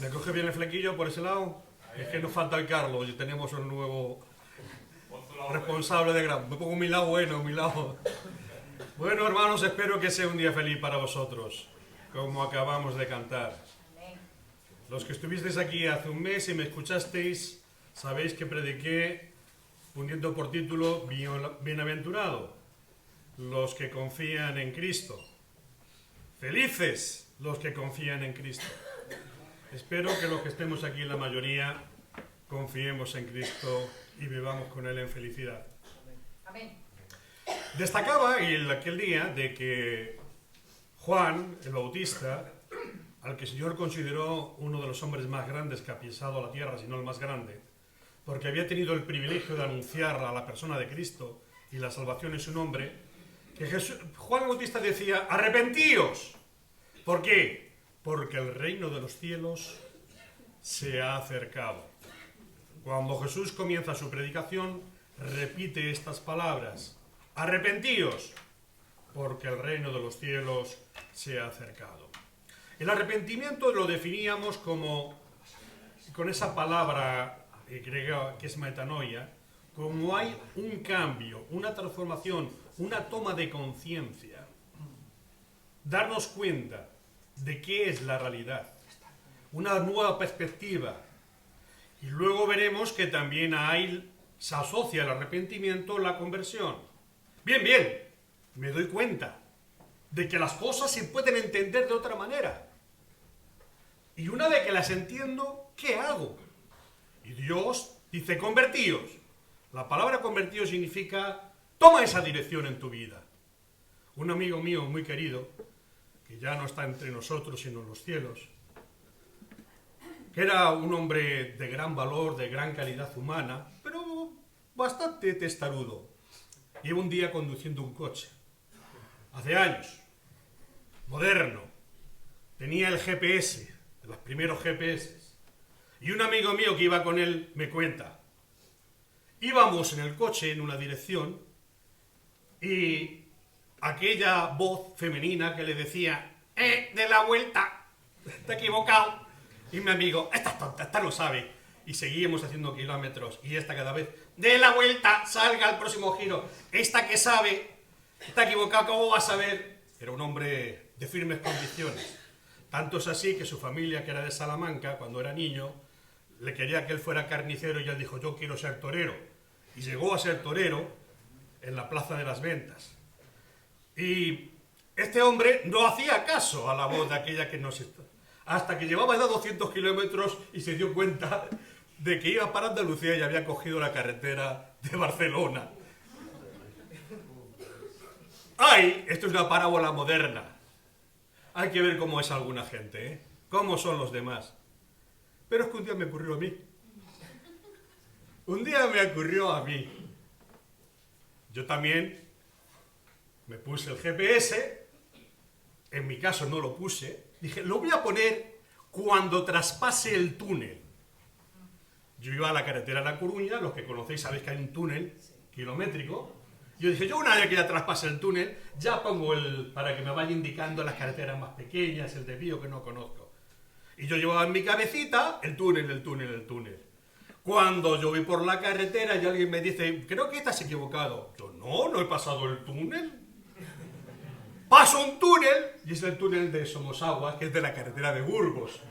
¿Me coge bien el flequillo por ese lado? Es que nos falta el Carlos y tenemos un nuevo responsable de grado. Me pongo mi lado bueno, mi lado. Bueno, hermanos, espero que sea un día feliz para vosotros, como acabamos de cantar. Los que estuvisteis aquí hace un mes y me escuchasteis, sabéis que prediqué poniendo por título Bienaventurado los que confían en Cristo. Felices los que confían en Cristo. Espero que los que estemos aquí, la mayoría, confiemos en Cristo y vivamos con Él en felicidad. Amén. Destacaba aquel día de que Juan, el Bautista, al que el Señor consideró uno de los hombres más grandes que ha pisado la tierra, si no el más grande, porque había tenido el privilegio de anunciar a la persona de Cristo y la salvación en su nombre, que Juan el Bautista decía, arrepentíos. ¿Por qué? Porque el reino de los cielos se ha acercado. Cuando Jesús comienza su predicación, repite estas palabras, arrepentíos, porque el reino de los cielos se ha acercado. El arrepentimiento lo definíamos como, con esa palabra griega que es metanoia, como hay un cambio, una transformación, una toma de conciencia. Darnos cuenta de qué es la realidad, una nueva perspectiva. Y luego veremos que también se asocia al arrepentimiento la conversión. Bien, me doy cuenta de que las cosas se pueden entender de otra manera. Y una vez que las entiendo, ¿qué hago? Y Dios dice, convertíos. La palabra convertíos significa, toma esa dirección en tu vida. Un amigo mío muy querido, que ya no está entre nosotros sino en los cielos, que era un hombre de gran valor, de gran calidad humana, pero bastante testarudo. Lleva un día conduciendo un coche, hace años, moderno, tenía el GPS, de los primeros GPS, y un amigo mío que iba con él me cuenta, íbamos en el coche en una dirección y aquella voz femenina que le decía, de la vuelta, te he equivocado. Y mi amigo, esta es tonta, esta lo sabe. Y seguíamos haciendo kilómetros. Y esta cada vez, de la vuelta, salga al próximo giro. Esta que sabe, está equivocado, ¿cómo va a saber? Era un hombre de firmes convicciones. Tanto es así que su familia, que era de Salamanca, cuando era niño, le quería que él fuera carnicero y él dijo, yo quiero ser torero. Y llegó a ser torero en la Plaza de las Ventas. Y este hombre no hacía caso a la voz de aquella que nos está. Hasta que llevaba ya 200 kilómetros y se dio cuenta de que iba para Andalucía y había cogido la carretera de Barcelona. Esto es una parábola moderna. Hay que ver cómo es alguna gente, ¿eh? Cómo son los demás. Pero es que un día me ocurrió a mí. Un día me ocurrió a mí. Yo también me puse el GPS, en mi caso no lo puse, dije, lo voy a poner cuando traspase el túnel. Yo iba a la carretera de La Coruña, los que conocéis sabéis que hay un túnel kilométrico. Yo dije, yo una vez que ya traspase el túnel, ya pongo para que me vaya indicando las carreteras más pequeñas, el desvío que no conozco. Y yo llevaba en mi cabecita el túnel. Cuando yo voy por la carretera y alguien me dice, creo que estás equivocado. Yo, no he pasado el túnel. Paso un túnel, y es el túnel de Somosaguas, que es de la carretera de Burgos,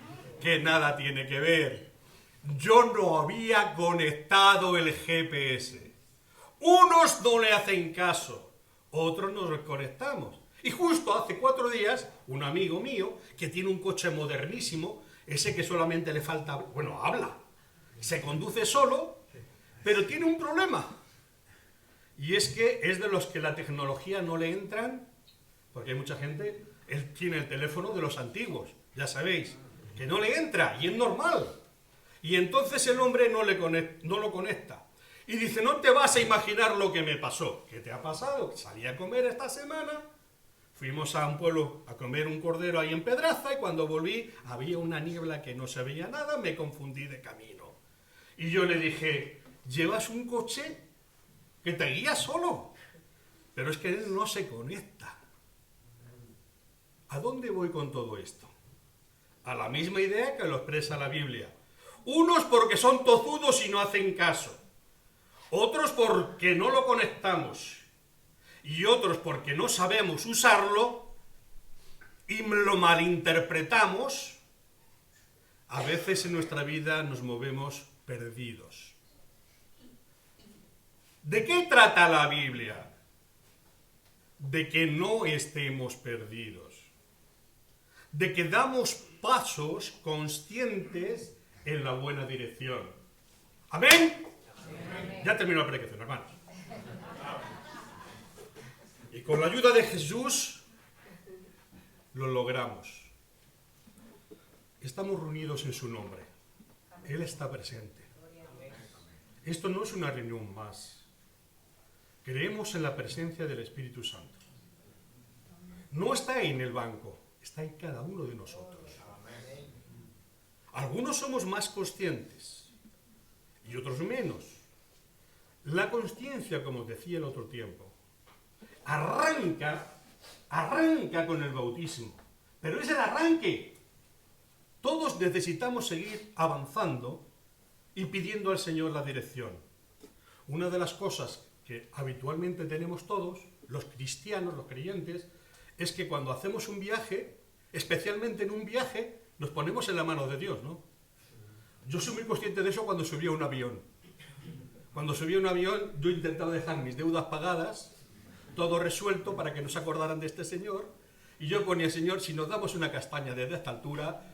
que nada tiene que ver. Yo no había conectado el GPS. Unos no le hacen caso, otros nos conectamos. Y justo hace 4 días, un amigo mío, que tiene un coche modernísimo, ese que solamente le falta, habla, se conduce solo, pero tiene un problema. Y es que es de los que la tecnología no le entran. Porque hay mucha gente, él tiene el teléfono de los antiguos, ya sabéis, que no le entra, y es normal. Y entonces el hombre no lo conecta. Y dice, no te vas a imaginar lo que me pasó. ¿Qué te ha pasado? Salí a comer esta semana, fuimos a un pueblo a comer un cordero ahí en Pedraza, y cuando volví había una niebla que no se veía nada, me confundí de camino. Y yo le dije, ¿llevas un coche que te guía solo? Pero es que él no se conecta. ¿A dónde voy con todo esto? a la misma idea que lo expresa la Biblia. Unos porque son tozudos y no hacen caso. Otros porque no lo conectamos. Y otros porque no sabemos usarlo y lo malinterpretamos. A veces en nuestra vida nos movemos perdidos. ¿De qué trata la Biblia? De que no estemos perdidos. De que damos pasos conscientes en la buena dirección. ¿Amén? Amén. Ya terminó la predicación, hermanos. Y con la ayuda de Jesús lo logramos. Estamos reunidos en su nombre. Él está presente. Esto no es una reunión más. Creemos en la presencia del Espíritu Santo. No está en el banco, está en cada uno de nosotros. Algunos somos más conscientes y otros menos. La consciencia, como os decía el otro tiempo, arranca con el bautismo, pero es el arranque. Todos necesitamos seguir avanzando y pidiendo al Señor la dirección. Una de las cosas que habitualmente tenemos todos, los cristianos, los creyentes, es que cuando hacemos un viaje, especialmente en un viaje, nos ponemos en la mano de Dios, ¿no? Yo soy muy consciente de eso cuando subí a un avión. Cuando subí a un avión, yo intentaba dejar mis deudas pagadas, todo resuelto para que no se acordaran de este señor, y yo ponía, Señor, si nos damos una castaña desde esta altura,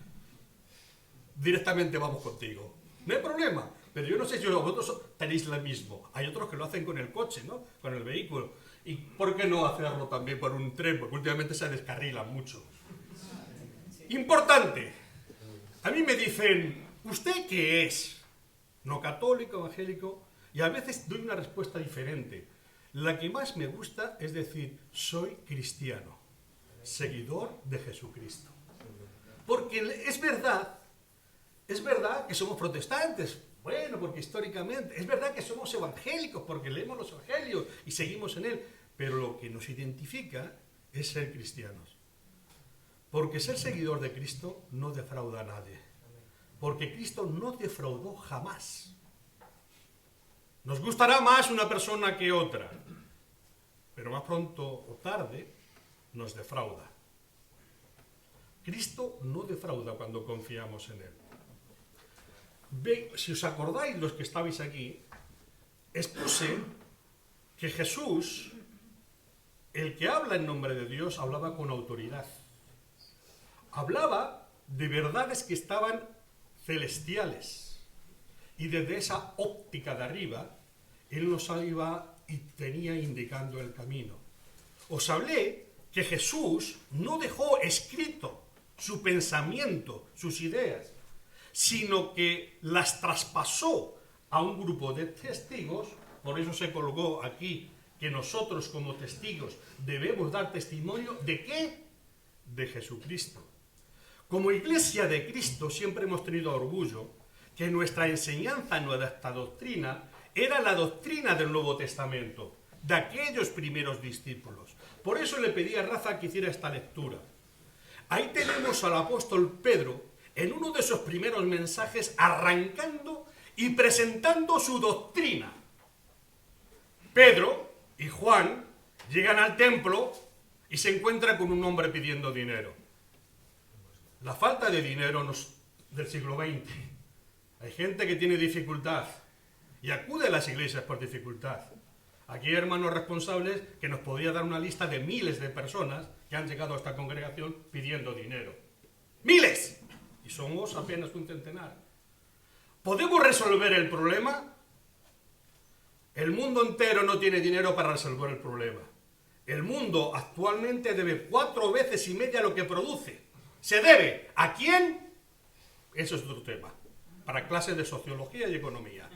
directamente vamos contigo. No hay problema, pero yo no sé si vosotros tenéis lo mismo. Hay otros que lo hacen con el coche, ¿no? Con el vehículo. ¿Y por qué no hacerlo también por un tren? Porque últimamente se descarrilan mucho. Importante. A mí me dicen, ¿usted qué es? No católico, evangélico. Y a veces doy una respuesta diferente. La que más me gusta es decir, soy cristiano, seguidor de Jesucristo. Porque es verdad que somos protestantes. Bueno, porque históricamente, es verdad que somos evangélicos, porque leemos los evangelios y seguimos en él. Pero lo que nos identifica es ser cristianos. Porque ser seguidor de Cristo no defrauda a nadie. Porque Cristo no defraudó jamás. Nos gustará más una persona que otra, pero más pronto o tarde nos defrauda. Cristo no defrauda cuando confiamos en él. Si os acordáis, los que estabais aquí, expuse que Jesús, el que habla en nombre de Dios, hablaba con autoridad. Hablaba de verdades que estaban celestiales. Y desde esa óptica de arriba, Él nos iba y tenía indicando el camino. Os hablé que Jesús no dejó escrito su pensamiento, sus ideas, sino que las traspasó a un grupo de testigos. Por eso se colocó aquí que nosotros como testigos debemos dar testimonio ¿de qué? De Jesucristo. Como Iglesia de Cristo siempre hemos tenido orgullo que nuestra enseñanza, nuestra doctrina, era la doctrina del Nuevo Testamento, de aquellos primeros discípulos. Por eso le pedí a Rafa que hiciera esta lectura. Ahí tenemos al apóstol Pedro en uno de esos primeros mensajes arrancando y presentando su doctrina. Pedro y Juan llegan al templo y se encuentran con un hombre pidiendo dinero. La falta de dinero del siglo XX. Hay gente que tiene dificultad y acude a las iglesias por dificultad. Aquí hay hermanos responsables que nos podría dar una lista de miles de personas que han llegado a esta congregación pidiendo dinero. ¡Miles! Y somos apenas un centenar. ¿Podemos resolver el problema? El mundo entero no tiene dinero para resolver el problema. El mundo actualmente debe 4 veces y media lo que produce. ¿Se debe? ¿A quién? Eso es otro tema, para clases de sociología y economía.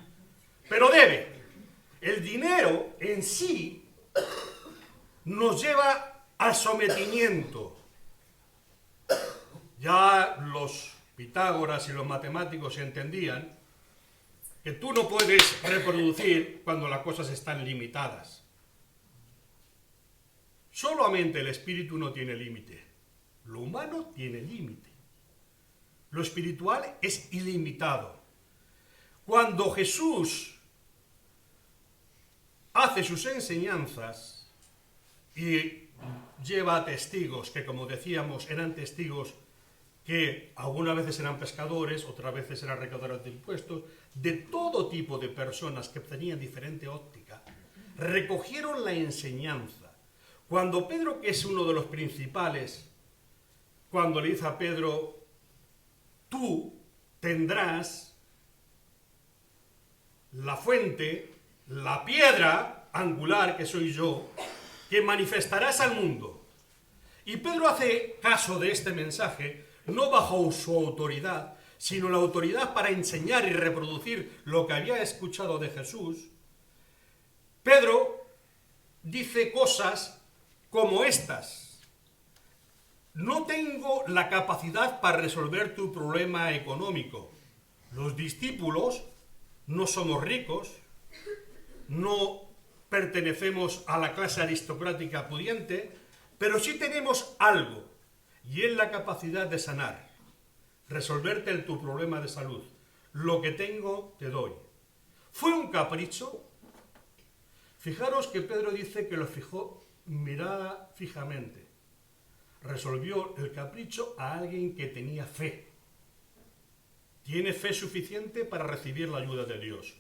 Pero debe. El dinero en sí nos lleva al sometimiento. Ya los Pitágoras y los matemáticos entendían que tú no puedes reproducir cuando las cosas están limitadas. Solamente el espíritu no tiene límite. Lo humano tiene límite. lo espiritual es ilimitado. Cuando Jesús hace sus enseñanzas y lleva a testigos, que como decíamos eran testigos que algunas veces eran pescadores, otras veces eran recaudadores de impuestos, de todo tipo de personas que tenían diferente óptica, recogieron la enseñanza. Cuando Pedro, que es uno de los principales, cuando le dice a Pedro, tú tendrás la fuente, la piedra angular que soy yo, que manifestarás al mundo. Y Pedro hace caso de este mensaje, no bajo su autoridad, sino la autoridad para enseñar y reproducir lo que había escuchado de Jesús. Pedro dice cosas como estas: no tengo la capacidad para resolver tu problema económico. Los discípulos no somos ricos, no pertenecemos a la clase aristocrática pudiente, pero sí tenemos algo, y es la capacidad de sanar, resolverte tu problema de salud. Lo que tengo te doy. ¿Fue un capricho? Fijaros que Pedro dice que lo fijó mirada fijamente. Resolvió el capricho a alguien que tenía fe. Tiene fe suficiente para recibir la ayuda de Dios,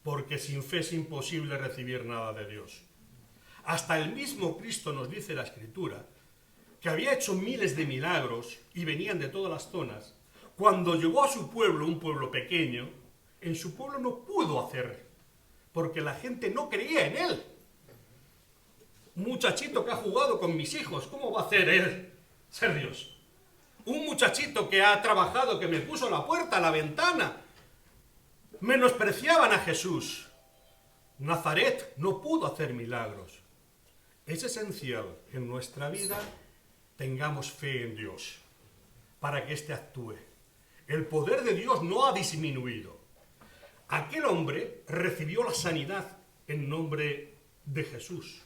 porque sin fe es imposible recibir nada de Dios. Hasta el mismo Cristo nos dice la Escritura que había hecho miles de milagros y venían de todas las zonas. Cuando llegó a su pueblo, un pueblo pequeño, en su pueblo no pudo hacer, porque la gente no creía en él. Un muchachito que ha jugado con mis hijos, ¿cómo va a hacer él ser Dios? Un muchachito que ha trabajado, que me puso la puerta, la ventana. Menospreciaban a Jesús. Nazaret no pudo hacer milagros. Es esencial que en nuestra vida tengamos fe en Dios para que éste actúe. El poder de Dios no ha disminuido. Aquel hombre recibió la sanidad en nombre de Jesús.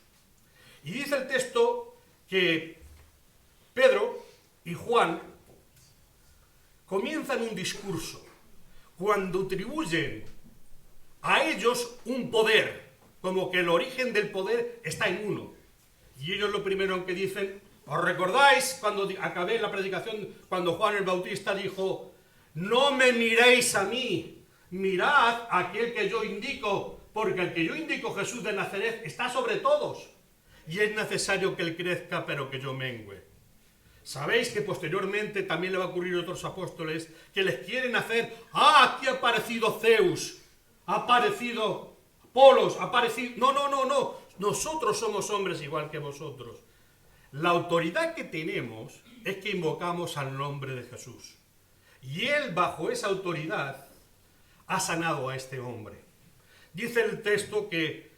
Y dice el texto que Pedro y Juan comienzan un discurso cuando atribuyen a ellos un poder, como que el origen del poder está en uno. Y ellos lo primero que dicen, ¿os recordáis cuando acabé la predicación, cuando Juan el Bautista dijo, no me miréis a mí, mirad a aquel que yo indico, porque el que yo indico, Jesús de Nazaret, está sobre todos, y es necesario que él crezca, pero que yo mengüe. Sabéis que posteriormente también le va a ocurrir a otros apóstoles que les quieren hacer, aquí ha aparecido Zeus, ha aparecido Apolos, ha aparecido... No, nosotros somos hombres igual que vosotros. La autoridad que tenemos es que invocamos al nombre de Jesús. Y él, bajo esa autoridad, ha sanado a este hombre. Dice el texto que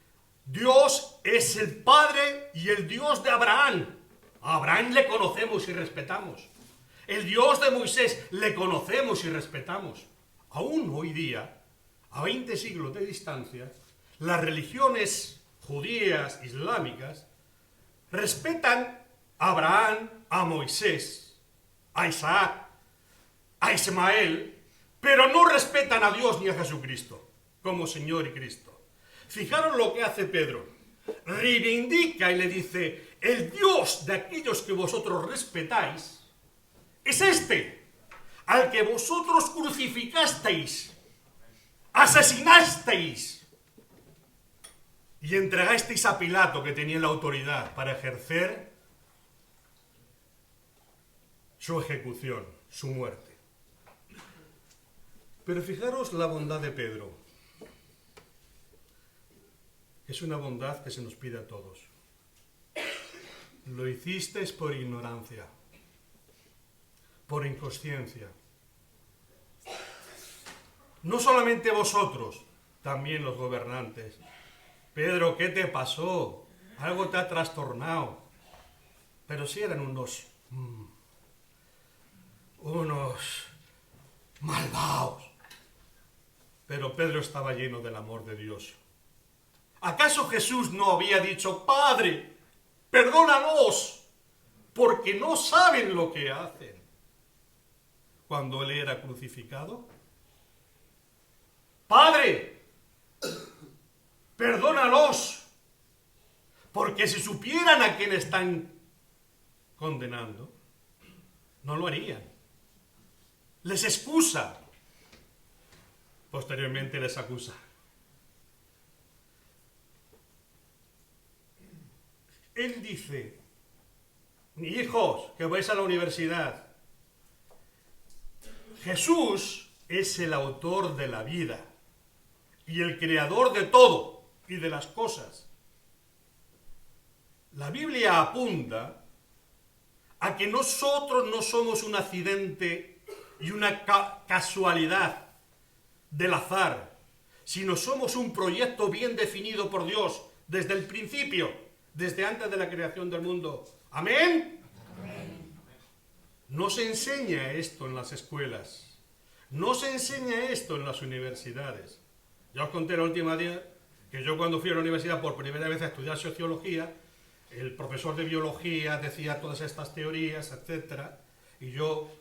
Dios es el Padre y el Dios de Abraham. A Abraham le conocemos y respetamos. El Dios de Moisés le conocemos y respetamos. Aún hoy día, a 20 siglos de distancia, las religiones judías, islámicas, respetan a Abraham, a Moisés, a Isaac, a Ismael, pero no respetan a Dios ni a Jesucristo como Señor y Cristo. Fijaros lo que hace Pedro. Reivindica y le dice, el Dios de aquellos que vosotros respetáis es este, al que vosotros crucificasteis, asesinasteis y entregasteis a Pilato, que tenía la autoridad para ejercer su ejecución, su muerte. Pero fijaros la bondad de Pedro. Es una bondad que se nos pide a todos. Lo hicisteis por ignorancia, por inconsciencia. No solamente vosotros, también los gobernantes. Pedro, ¿qué te pasó? Algo te ha trastornado. Pero sí eran unos malvados. Pero Pedro estaba lleno del amor de Dios. ¿Acaso Jesús no había dicho, Padre, perdónalos, porque no saben lo que hacen? cuando él era crucificado? Padre, perdónalos, porque si supieran a quién están condenando, no lo harían. Les excusa. Posteriormente les acusa. Él dice: hijos, que vais a la universidad. Jesús es el autor de la vida y el creador de todo y de las cosas. La Biblia apunta a que nosotros no somos un accidente y una casualidad del azar, sino somos un proyecto bien definido por Dios desde el principio, desde antes de la creación del mundo. ¿Amén? Amén. No se enseña esto en las escuelas, no se enseña esto en las universidades. Ya os conté la última día que yo, cuando fui a la universidad por primera vez a estudiar sociología, el profesor de biología decía todas estas teorías, etcétera, y yo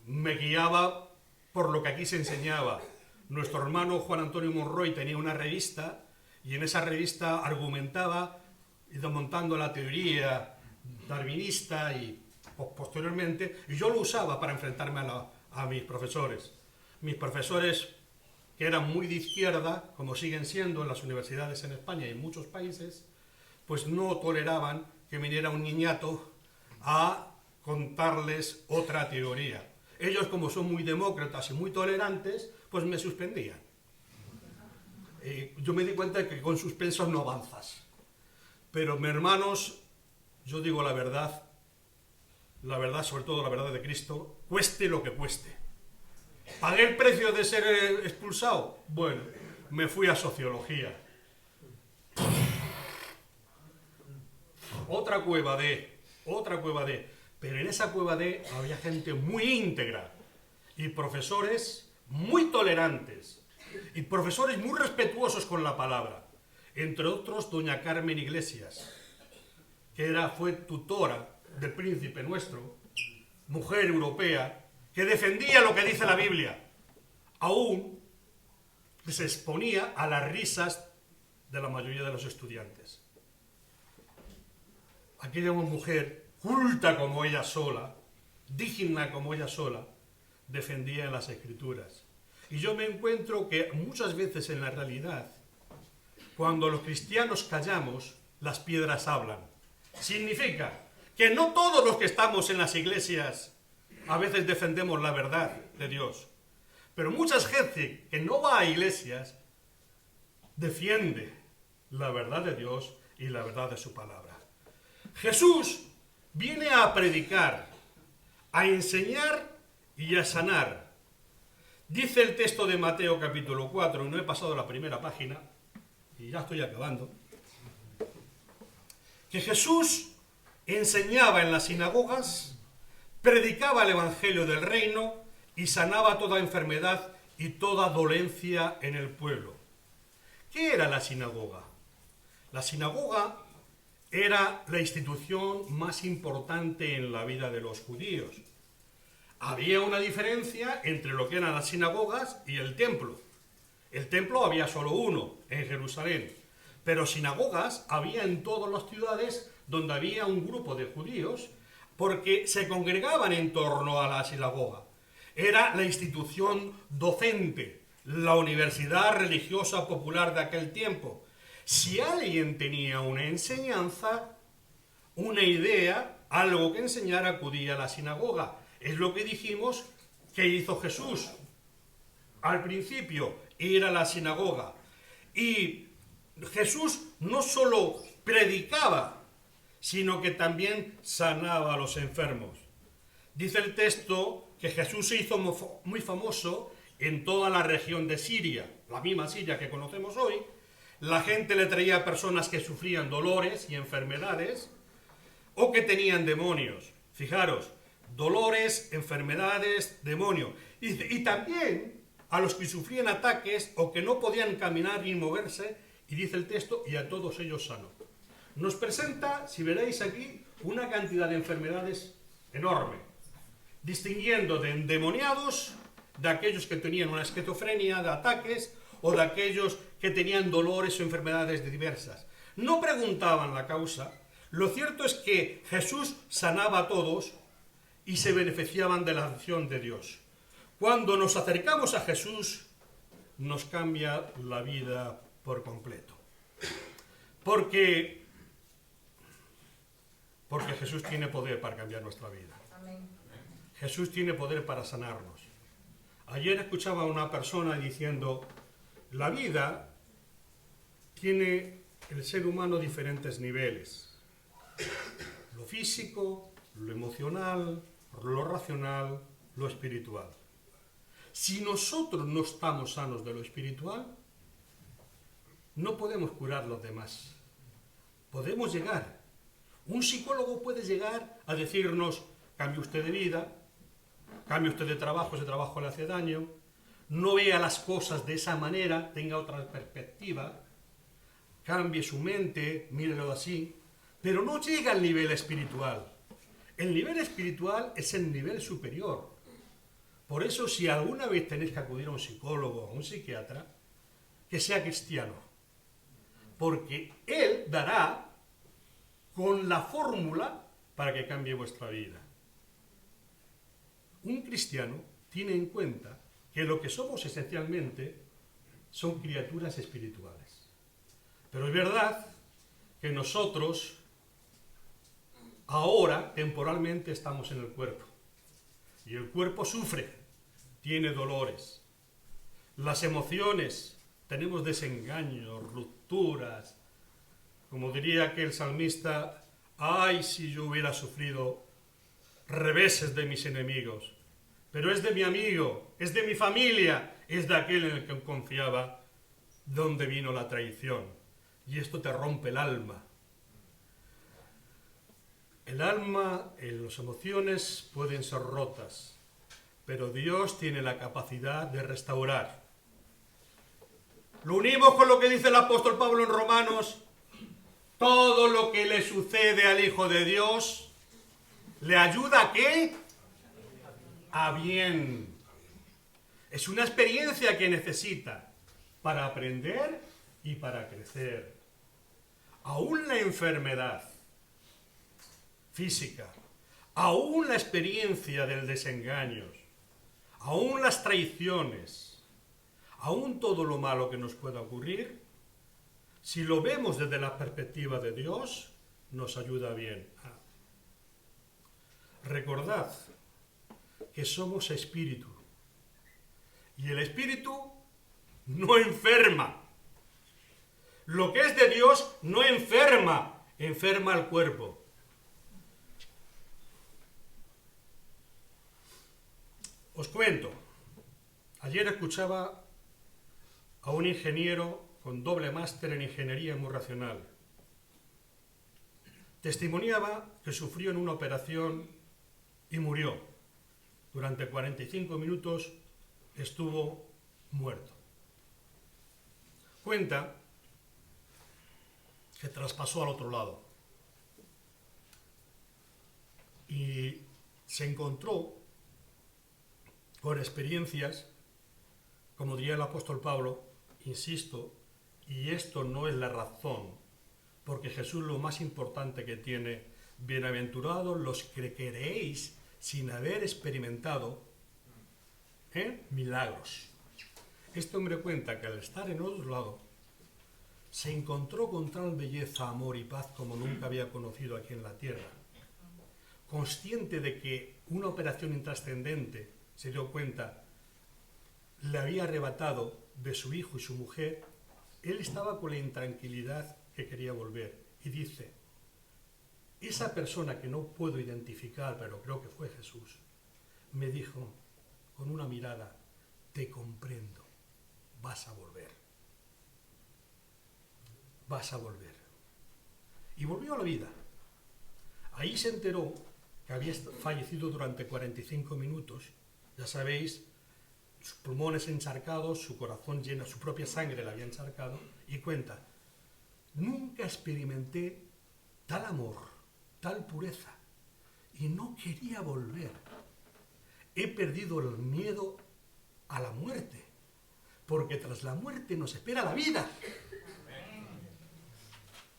me guiaba por lo que aquí se enseñaba. Nuestro hermano Juan Antonio Monroy tenía una revista, y en esa revista argumentaba, montando la teoría darwinista, y posteriormente, y yo lo usaba para enfrentarme a mis profesores. Mis profesores, que eran muy de izquierda, como siguen siendo en las universidades en España y en muchos países, pues no toleraban que viniera un niñato a contarles otra teoría. Ellos, como son muy demócratas y muy tolerantes, pues me suspendían. Yo me di cuenta de que con suspensos no avanzas. Pero, mis hermanos, yo digo la verdad, sobre todo la verdad de Cristo, cueste lo que cueste. ¿Pagué el precio de ser expulsado? Bueno, me fui a sociología. Otra cueva D. Pero en esa cueva D había gente muy íntegra y profesores muy tolerantes y profesores muy respetuosos con la palabra. Entre otros, doña Carmen Iglesias, que fue tutora del príncipe nuestro, mujer europea, que defendía lo que dice la Biblia, aún se exponía a las risas de la mayoría de los estudiantes. Aquella mujer, culta como ella sola, digna como ella sola, defendía las Escrituras. Y yo me encuentro que muchas veces en la realidad, cuando los cristianos callamos, las piedras hablan. Significa que no todos los que estamos en las iglesias a veces defendemos la verdad de Dios, pero mucha gente que no va a iglesias defiende la verdad de Dios y la verdad de su palabra. Jesús viene a predicar, a enseñar y a sanar. Dice el texto de Mateo capítulo 4, y no he pasado la primera página, y ya estoy acabando, que Jesús enseñaba en las sinagogas, predicaba el evangelio del reino y sanaba toda enfermedad y toda dolencia en el pueblo. ¿Qué era la sinagoga? La sinagoga era la institución más importante en la vida de los judíos. Había una diferencia entre lo que eran las sinagogas y el templo. El templo había solo uno, en Jerusalén, pero sinagogas había en todas las ciudades donde había un grupo de judíos, porque se congregaban en torno a la sinagoga. Era la institución docente, la universidad religiosa popular de aquel tiempo. Si alguien tenía una enseñanza, una idea, algo que enseñar, acudía a la sinagoga. Es lo que dijimos que hizo Jesús. Al principio era la sinagoga. Y Jesús no solo predicaba, sino que también sanaba a los enfermos. Dice el texto que Jesús se hizo muy famoso en toda la región de Siria, la misma Siria que conocemos hoy. La gente le traía a personas que sufrían dolores y enfermedades o que tenían demonios. Fijaros, dolores, enfermedades, demonios. Y también a los que sufrían ataques o que no podían caminar ni moverse, y dice el texto, y a todos ellos sanó. Nos presenta, si veréis aquí, una cantidad de enfermedades enorme. distinguiendo de endemoniados de aquellos que tenían una esquizofrenia de ataques o de aquellos que tenían dolores o enfermedades diversas. No preguntaban la causa. Lo cierto es que Jesús sanaba a todos y se beneficiaban de la acción de Dios. Cuando nos acercamos a Jesús, nos cambia la vida por completo. Porque Jesús tiene poder para cambiar nuestra vida. Amén. Jesús tiene poder para sanarnos. Ayer escuchaba a una persona diciendo, la vida tiene el ser humano diferentes niveles. Lo físico, lo emocional, lo racional, lo espiritual. Si nosotros no estamos sanos de lo espiritual, no podemos curar a los demás. Podemos llegar. Un psicólogo puede llegar a decirnos, cambie usted de vida, cambie usted de trabajo, ese trabajo le hace daño, no vea las cosas de esa manera, tenga otra perspectiva, cambie su mente, mírelo así, pero no llega al nivel espiritual. El nivel espiritual es el nivel superior. Por eso, si alguna vez tenéis que acudir a un psicólogo o a un psiquiatra, que sea cristiano, porque él dará con la fórmula para que cambie vuestra vida. Un cristiano tiene en cuenta que lo que somos esencialmente son criaturas espirituales. Pero es verdad que nosotros ahora temporalmente estamos en el cuerpo y el cuerpo sufre, tiene dolores. Las emociones, tenemos desengaños, rupturas. Como diría aquel salmista, ay, si yo hubiera sufrido reveses de mis enemigos, pero es de mi amigo, es de mi familia, es de aquel en el que confiaba, donde vino la traición. Y esto te rompe el alma. El alma, las emociones pueden ser rotas, pero Dios tiene la capacidad de restaurar. Lo unimos con lo que dice el apóstol Pablo en Romanos. Todo lo que le sucede al Hijo de Dios, ¿le ayuda a qué? A bien. Es una experiencia que necesita para aprender y para crecer. Aún la enfermedad física, aún la experiencia del desengaño, aún las traiciones, aún todo lo malo que nos pueda ocurrir, si lo vemos desde la perspectiva de Dios, nos ayuda bien. Recordad que somos espíritu y el espíritu no enferma. Lo que es de Dios no enferma, enferma al cuerpo. Os cuento, ayer escuchaba a un ingeniero con doble máster en ingeniería muy racional. Testimoniaba que sufrió en una operación y murió. Durante 45 minutos estuvo muerto. Cuenta que traspasó al otro lado y se encontró con experiencias, como diría el apóstol Pablo, insisto, y esto no es la razón, porque Jesús lo más importante que tiene, bienaventurados los que creéis sin haber experimentado milagros. Este hombre cuenta que al estar en otro lado, se encontró con tal belleza, amor y paz como nunca había conocido aquí en la tierra. Consciente de que una operación intrascendente, se dio cuenta, le había arrebatado de su hijo y su mujer, él estaba con la intranquilidad que quería volver. Y dice, esa persona que no puedo identificar, pero creo que fue Jesús, me dijo con una mirada, te comprendo, vas a volver. Vas a volver. Y volvió a la vida. Ahí se enteró que había fallecido durante 45 minutos. Ya sabéis, sus pulmones encharcados, su corazón lleno, su propia sangre la había encharcado. Y cuenta, nunca experimenté tal amor, tal pureza. Y no quería volver. he perdido el miedo a la muerte, porque tras la muerte nos espera la vida.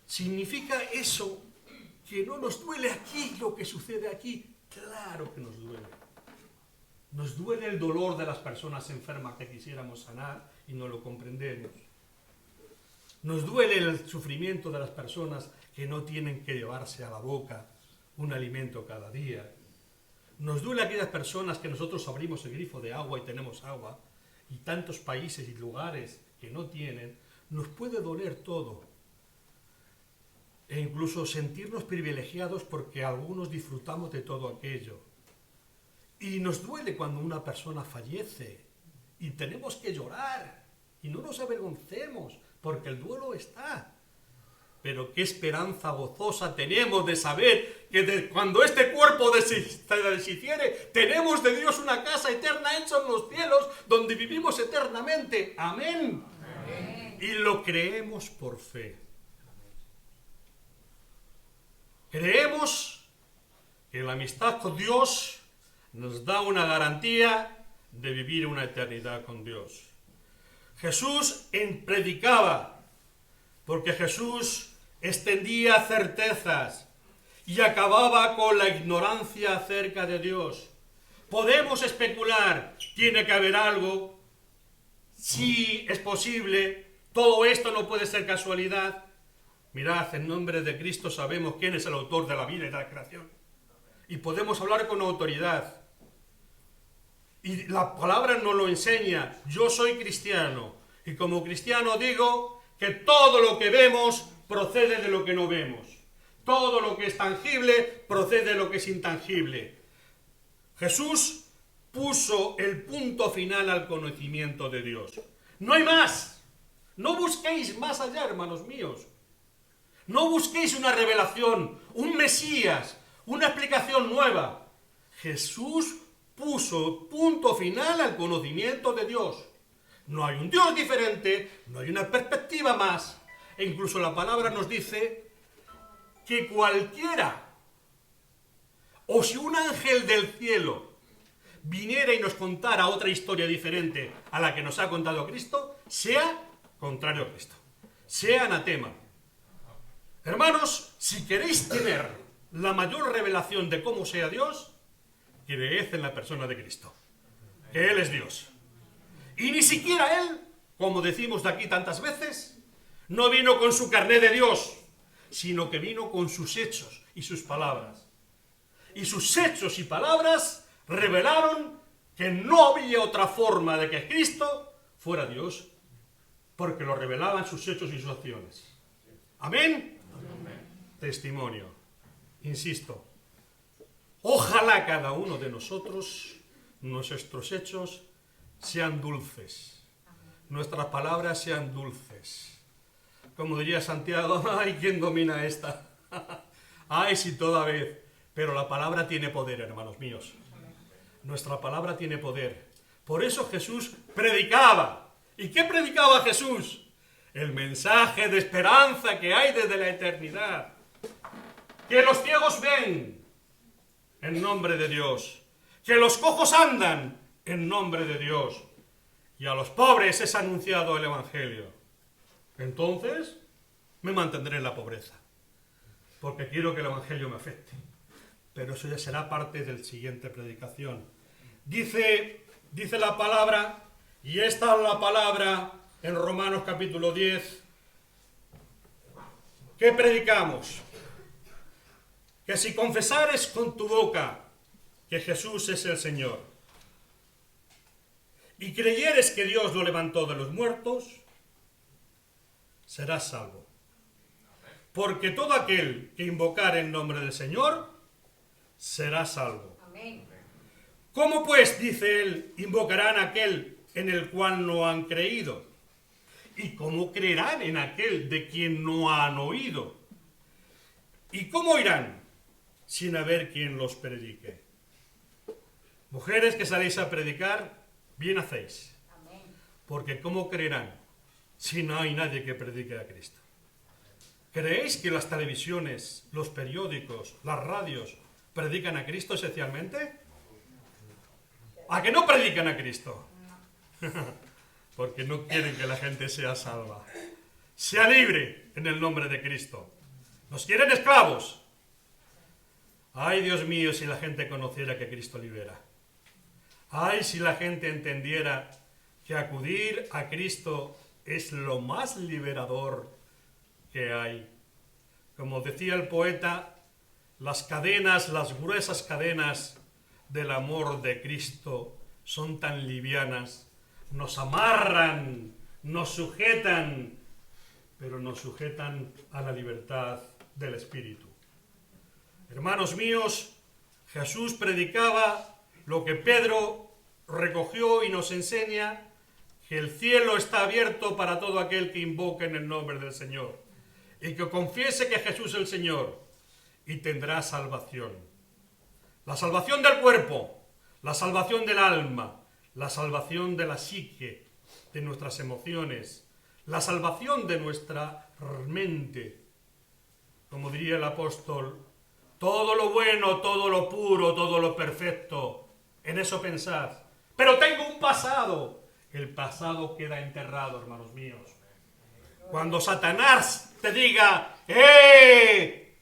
¿Significa eso que no nos duele aquí lo que sucede aquí? Claro que nos duele. Nos duele el dolor de las personas enfermas que quisiéramos sanar y no lo comprendemos. Nos duele el sufrimiento de las personas que no tienen que llevarse a la boca un alimento cada día. Nos duele aquellas personas que nosotros abrimos el grifo de agua y tenemos agua, y tantos países y lugares que no tienen. Nos puede doler todo. E incluso sentirnos privilegiados porque algunos disfrutamos de todo aquello. Y nos duele cuando una persona fallece y tenemos que llorar y no nos avergoncemos porque el duelo está. Pero qué esperanza gozosa tenemos de saber que cuando este cuerpo deshiciere, tenemos de Dios una casa eterna hecha en los cielos donde vivimos eternamente. Amén. Amén. Y lo creemos por fe. Creemos que la amistad con Dios nos da una garantía de vivir una eternidad con Dios. Jesús predicaba, porque Jesús extendía certezas y acababa con la ignorancia acerca de Dios. Podemos especular, tiene que haber algo, sí es posible, todo esto no puede ser casualidad. Mirad, en nombre de Cristo sabemos quién es el autor de la vida y de la creación. Y podemos hablar con autoridad. Y la palabra nos lo enseña. Yo soy cristiano. Y como cristiano digo que todo lo que vemos procede de lo que no vemos. Todo lo que es tangible procede de lo que es intangible. Jesús puso el punto final al conocimiento de Dios. No hay más. No busquéis más allá, hermanos míos. No busquéis una revelación, un Mesías, una explicación nueva. Jesús puso punto final al conocimiento de Dios. No hay un Dios diferente, no hay una perspectiva más. E incluso la palabra nos dice que cualquiera, o si un ángel del cielo viniera y nos contara otra historia diferente a la que nos ha contado Cristo, sea contrario a Cristo, sea anatema. Hermanos, si queréis tener la mayor revelación de cómo sea Dios, creed en la persona de Cristo, que Él es Dios. Y ni siquiera Él, como decimos de aquí tantas veces, no vino con su carné de Dios, sino que vino con sus hechos y sus palabras. Y sus hechos y palabras revelaron que no había otra forma de que Cristo fuera Dios, porque lo revelaban sus hechos y sus acciones. Amén. Testimonio. Insisto, ojalá cada uno de nosotros, nuestros hechos sean dulces, nuestras palabras sean dulces. Como diría Santiago, ¡ay, quién domina esta! ¡Ay, si toda vez! Pero la palabra tiene poder, hermanos míos. Nuestra palabra tiene poder. Por eso Jesús predicaba. ¿Y qué predicaba Jesús? El mensaje de esperanza que hay desde la eternidad. Que los ciegos ven en nombre de Dios. Que los cojos andan en nombre de Dios. Y a los pobres es anunciado el Evangelio. Entonces me mantendré en la pobreza. Porque quiero que el Evangelio me afecte. Pero eso ya será parte del siguiente predicación. Dice la palabra, y esta es la palabra en Romanos capítulo 10. ¿Qué predicamos? Que si confesares con tu boca que Jesús es el Señor y creyeres que Dios lo levantó de los muertos, serás salvo. Porque todo aquel que invocare el nombre del Señor será salvo. Amén. ¿Cómo pues, dice él, invocarán a aquel en el cual no han creído? ¿Y cómo creerán en aquel de quien no han oído? ¿Y cómo irán sin haber quien los predique? Mujeres que saléis a predicar, bien hacéis. Amén. Porque ¿cómo creerán si no hay nadie que predique a Cristo? ¿Creéis que las televisiones, los periódicos, las radios predican a Cristo esencialmente? ¿A que no predican a Cristo? Porque no quieren que la gente sea salva. Sea libre en el nombre de Cristo. Nos quieren esclavos. Ay, Dios mío, si la gente conociera que Cristo libera. Ay, si la gente entendiera que acudir a Cristo es lo más liberador que hay. Como decía el poeta, las cadenas, las gruesas cadenas del amor de Cristo son tan livianas, nos amarran, nos sujetan, pero nos sujetan a la libertad del Espíritu. Hermanos míos, Jesús predicaba lo que Pedro recogió y nos enseña, que el cielo está abierto para todo aquel que invoque en el nombre del Señor y que confiese que Jesús es el Señor, y tendrá salvación. La salvación del cuerpo, la salvación del alma, la salvación de la psique, de nuestras emociones, la salvación de nuestra mente. Como diría el apóstol, todo lo bueno, todo lo puro, todo lo perfecto, en eso pensad. Pero tengo un pasado. El pasado queda enterrado, hermanos míos. Cuando Satanás te diga, que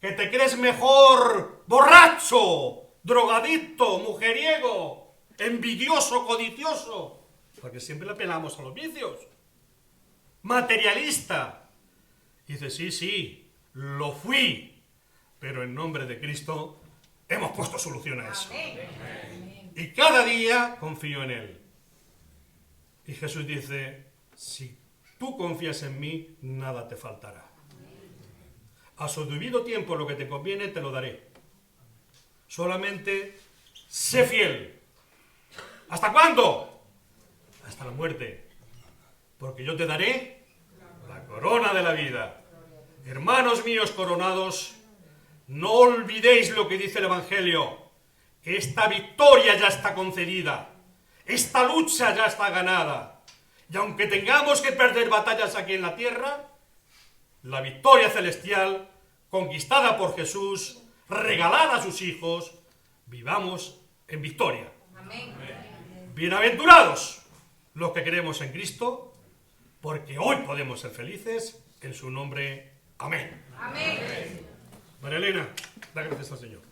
te crees mejor, borracho, drogadicto, mujeriego, envidioso, codicioso, porque siempre le apelamos a los vicios, materialista. Y dice, sí, lo fui, pero en nombre de Cristo hemos puesto solución a eso. Y cada día confío en Él. Y Jesús dice, si tú confías en mí, nada te faltará. A su debido tiempo lo que te conviene te lo daré. Solamente sé fiel. ¿Hasta cuándo? Hasta la muerte. Porque yo te daré la corona de la vida. Hermanos míos coronados, no olvidéis lo que dice el Evangelio. Esta victoria ya está concedida. Esta lucha ya está ganada. Y aunque tengamos que perder batallas aquí en la tierra, la victoria celestial, conquistada por Jesús, regalada a sus hijos, vivamos en victoria. Amén. Bienaventurados los que creemos en Cristo, porque hoy podemos ser felices en su nombre. Amén. Amén. María Elena, da gracias al Señor.